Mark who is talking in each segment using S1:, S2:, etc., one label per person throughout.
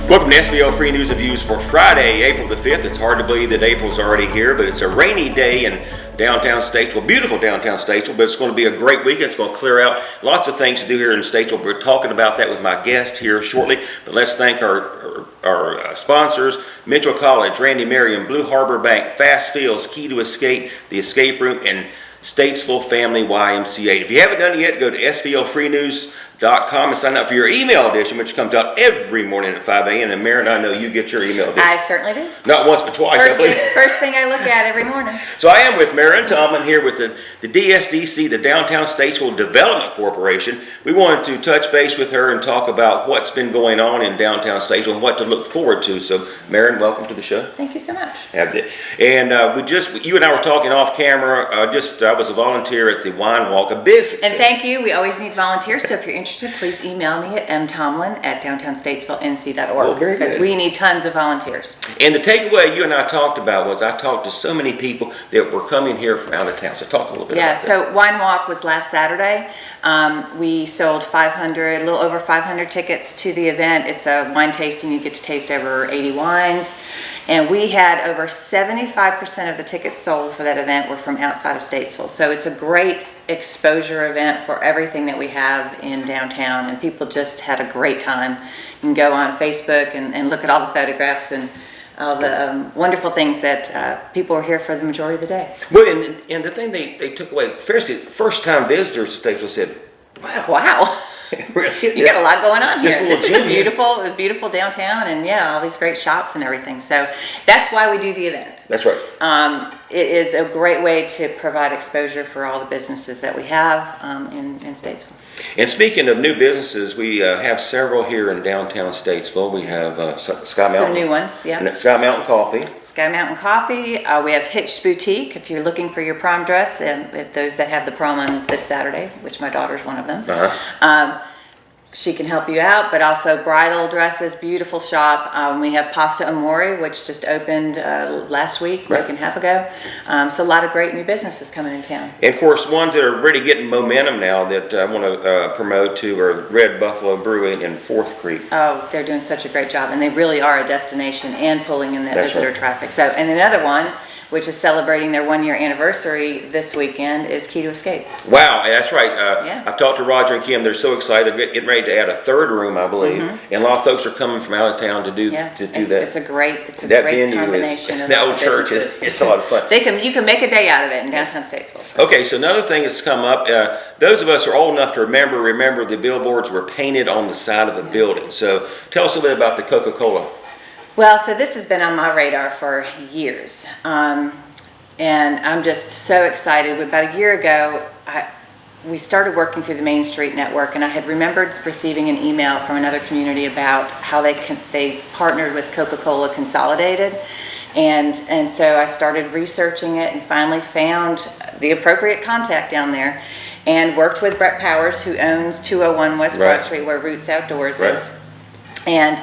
S1: Welcome to SVL Free News and Views for Friday, April the 5th. It's hard to believe that April's already here, but it's a rainy day in downtown Statesville, beautiful downtown Statesville, but it's going to be a great weekend. It's going to clear out. Lots of things to do here in Statesville. We're talking about that with my guest here shortly, but let's thank our sponsors, Mitchell College, Randy Merriam, Blue Harbor Bank, Fast Fields, Key to Escape, The Escape Room, and Statesville Family YMCA. If you haven't done it yet, go to svlfreenews.com and sign up for your email edition, which comes out every morning at 5 a.m. And Marin, I know you get your email edition.
S2: I certainly do.
S1: Not once, but twice, I believe.
S2: First thing I look at every morning.
S1: So I am with Marin Tomlin here with the DSDC, the Downtown Statesville Development Corporation. We wanted to touch base with her and talk about what's been going on in downtown Statesville and what to look forward to. So Marin, welcome to the show.
S2: Thank you so much.
S1: And you and I were talking off camera. I was a volunteer at the Wine Walk, a big.
S2: And thank you. We always need volunteers, so if you're interested, please email me at mtomlin@downtownstatesvillenc.org.
S1: Oh, very good.
S2: Because we need tons of volunteers.
S1: And the takeaway you and I talked about was I talked to so many people that were coming here from out of town. So talk a little bit about that.
S2: So Wine Walk was last Saturday. We sold a little over 500 tickets to the event. It's a wine tasting. You get to taste over 80 wines. And we had over 75% of the tickets sold for that event were from outside of Statesville. So it's a great exposure event for everything that we have in downtown. And people just had a great time. You can go on Facebook and look at all the photographs and all the wonderful things that people were here for the majority of the day.
S1: Well, and the thing they took away, first-time visitors to Statesville said,
S2: Wow.
S1: really?
S2: You got a lot going on here. This is a
S1: here.
S2: beautiful downtown, and yeah, all these great shops and everything. So that's why we do the event.
S1: That's right.
S2: It is a great way to provide exposure for all the businesses that we have in Statesville.
S1: And speaking of new businesses, we have several here in downtown Statesville. We have Sky Mountain.
S2: Some new ones, yeah.
S1: Sky Mountain Coffee.
S2: Sky Mountain Coffee. We have Hitched Boutique, if you're looking for your prom dress, and those that have the prom on this Saturday, which my daughter's one of them. She can help you out, but also bridal dresses, beautiful shop. We have Pasta Amore, which just opened last week,
S1: Right.
S2: week and a half ago. So a lot of great new businesses coming in town.
S1: And of course, ones that are really getting momentum now that I want to promote to are Red Buffalo Brewing and Fourth Creek.
S2: Oh, they're doing such a great job, and they really are a destination and pulling in that
S1: That's
S2: visitor
S1: right.
S2: traffic. So, and another one, which is celebrating their 1-year anniversary this weekend, is Key to Escape.
S1: Wow, that's right.
S2: Yeah.
S1: I've talked to Roger and Kim. They're so excited. They're getting ready to add a third room, I believe. And a lot of folks are coming from out of town to do that.
S2: It's a great
S1: That
S2: great
S1: venue
S2: combination of
S1: the old church
S2: businesses.
S1: it's a lot of fun.
S2: You can make a day out of it in downtown Statesville.
S1: Okay, so another thing that's come up, those of us who are old enough to remember the billboards were painted on the side of the building. So tell us a bit about the CocaCola.
S2: Well, so this has been on my radar for years. And I'm just so excited. About a year ago, we started working through the Main Street Network, and I had remembered receiving an email from another community about how they partnered with Coca-Cola Consolidated. And so I started researching it and finally found the appropriate contact down there and worked with Brett Powers, who owns 201 West Broad Street, where Roots Outdoors is. And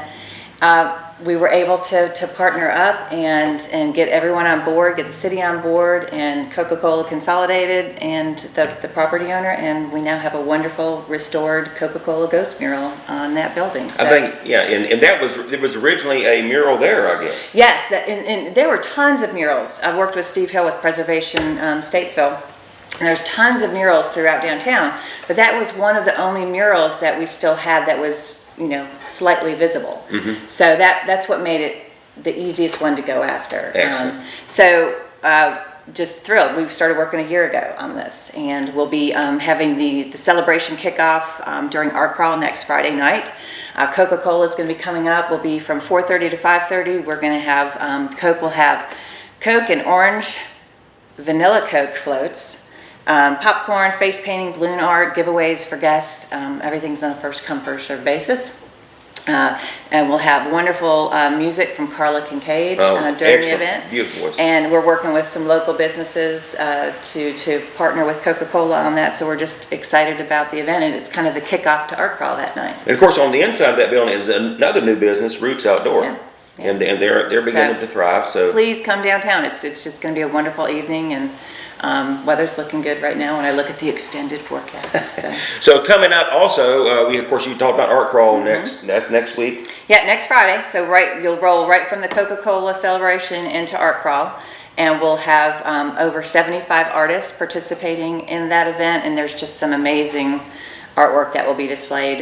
S2: we were able to partner up and get everyone on board, get the city on board, and Coca-Cola Consolidated and the property owner, and we now have a wonderful restored Coca-Cola ghost mural on that building. So,
S1: I think, yeah, and there was originally a mural there, I guess.
S2: yes, and there were tons of murals. I worked with Steve Hill with Preservation Statesville. And there's tons of murals throughout downtown, but that was one of the only murals that we still had that was, slightly visible. So that's what made it the easiest one to go after.
S1: Excellent.
S2: Just thrilled. We started working a year ago on this, and we'll be having the celebration kickoff during Art Crawl next Friday night. Coca-Cola is going to be coming up. We'll be from 4:30 to 5:30. We're going to have Coke. We'll have Coke and orange vanilla Coke floats. Popcorn, face painting, balloon art, giveaways for guests. Everything's on a first come, first served basis. And we'll have wonderful music from Carla Kincaid during the event.
S1: Beautiful voice.
S2: And we're working with some local businesses to partner with Coca-Cola on that. So we're just excited about the event, and it's kind of the kickoff to Art Crawl that night.
S1: And of course, on the inside of that building is another new business, Roots Outdoor.
S2: Yeah.
S1: And they're beginning to thrive. So
S2: please come downtown. It's just going to be a wonderful evening, and Weather's looking good right now when I look at the extended forecast. So,
S1: So coming up also, of course, you talked about Art Crawl next. That's next week.
S2: yeah, next Friday. So you'll roll right from the Coca-Cola celebration into Art Crawl. And we'll have over 75 artists participating in that event. And there's just some amazing artwork that will be displayed.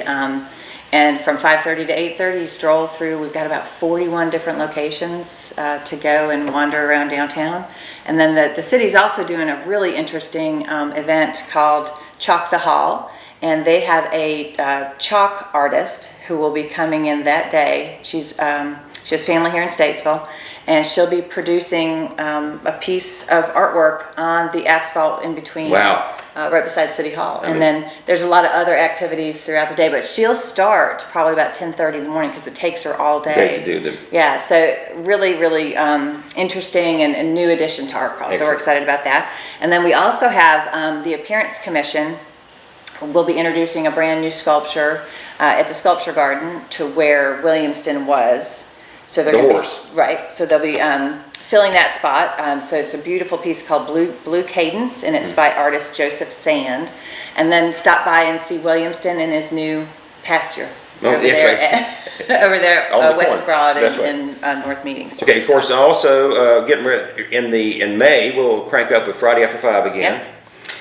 S2: And from 5:30 to 8:30, you stroll through. We've got about 41 different locations to go and wander around downtown. And then the city's also doing a really interesting event called Chalk the Hall. And they have a chalk artist who will be coming in that day. She has family here in Statesville. And she'll be producing a piece of artwork on the asphalt in between.
S1: Wow.
S2: Right beside City Hall. And then there's a lot of other activities throughout the day, but she'll start probably about 10:30 in the morning because it takes her all day.
S1: To do them.
S2: Yeah, so really, really interesting and new addition to Art Crawl. So we're excited about that. And then we also have the Appearance Commission will be introducing a brand new sculpture at the Sculpture Garden to where Williamston was. So they're going to be right. So they'll be filling that spot. So it's a beautiful piece called Blue Cadence, and it's by artist Joseph Sand. And then stop by and see Williamston in his new pasture over there, West Broad and North Meeting Street.
S1: Okay, of course. Also, getting ready in May, we'll crank up with Friday After 5 again.
S2: Yep.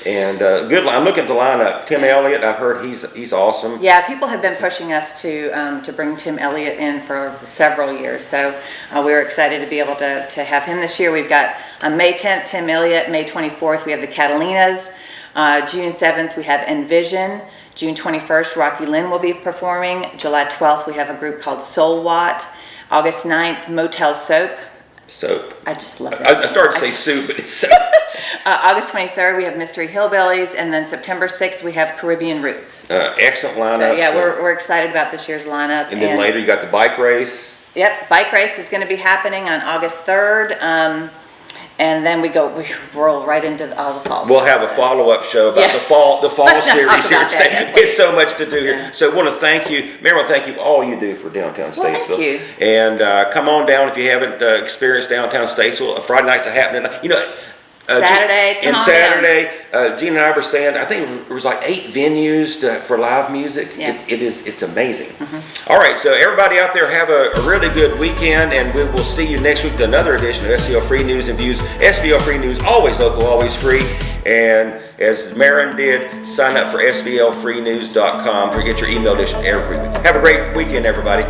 S1: And good. I'm looking at the lineup. Tim Elliott, I've heard he's awesome.
S2: Yeah, people have been pushing us to bring Tim Elliott in for several years. So we're excited to be able to have him this year. We've got May 10th, Tim Elliott. May 24th, we have the Catalinas. June 7th, we have Envision. June 21st, Rocky Lynn will be performing. July 12th, we have a group called Soul Watt. August 9th, Motel Soap.
S1: Soap.
S2: I just love it.
S1: I started to say soup, but it's soap.
S2: August 23rd, we have Mystery Hillbillies, and then September 6th, we have Caribbean Roots.
S1: Excellent lineup.
S2: So yeah, we're excited about this year's lineup.
S1: And then later you got the bike race.
S2: Yep, bike race is going to be happening on August 3rd. And then we roll right into all the fall.
S1: We'll have a follow-up show about the fall series here. It's so much to do here.
S2: Yeah.
S1: So I want to thank you, Marin. Thank you for all you do for downtown Statesville.
S2: Thank you.
S1: And come on down if you haven't experienced downtown Statesville. Friday nights are happening.
S2: Saturday,
S1: Gene and I were saying, I think there was like 8 venues for live music.
S2: Yeah.
S1: It's amazing. Mm-hmm. All right, so everybody out there have a really good weekend, and we will see you next week with another edition of SVL Free News and Views. SVL Free News, always local, always free. And as Marin did, sign up for svlfreenews.com to get your email edition every week. Have a great weekend, everybody.